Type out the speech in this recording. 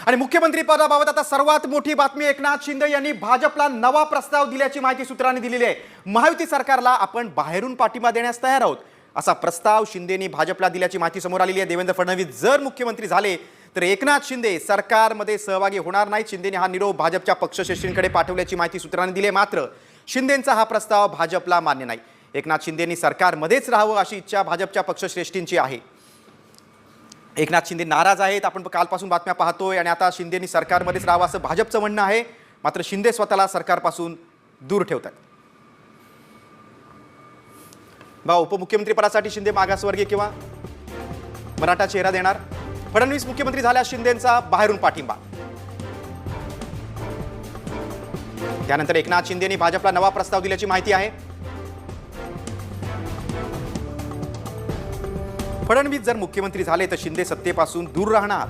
आणि मुख्यमंत्री पदाबाबत आता सर्वात मोठी बातमी, एकनाथ शिंदे यांनी भाजपला नवा प्रस्ताव दिल्याची माहिती सूत्रांनी दिलेली आहे। महायुती सरकारला आपण बाहेरून पाठिंबा देण्यास तयार आहोत असा प्रस्ताव शिंदेनी भाजपला दिल्याची माहिती समोर आलेली आहे। देवेंद्र फडणवीस जर मुख्यमंत्री झाले तर एकनाथ शिंदे सरकारमध्ये सहभागी होणार नाहीत। शिंदेनी हा निरोप भाजपच्या पक्षश्रेष्ठींकडे पाठवल्याची माहिती सूत्रांनी दिली आहे। मात्र शिंदेंचा हा प्रस्ताव भाजपला मान्य नाही। एकनाथ शिंदेंनी सरकारमध्येच राहावं अशी इच्छा भाजपच्या पक्षश्रेष्ठींची आहे। एकनाथ शिंदे नाराज आहेत, आपण कालपासून बातम्या पाहतोय आणि आता शिंदेंनी सरकारमध्येच राहावं असं भाजपचं म्हणणं आहे। मात्र शिंदे स्वतःला सरकारपासून दूर ठेवतात। उपमुख्यमंत्री पदासाठी शिंदे मागासवर्गीय किंवा मराठा चेहरा देणार। फडणवीस मुख्यमंत्री झाल्यास शिंदेंचा बाहेरून पाठिंबा। त्यानंतर एकनाथ शिंदेंनी भाजपला नवा प्रस्ताव दिल्याची माहिती आहे। फडणवीस जर मुख्यमंत्री झाले तर शिंदे सत्तेपासून दूर राहणार।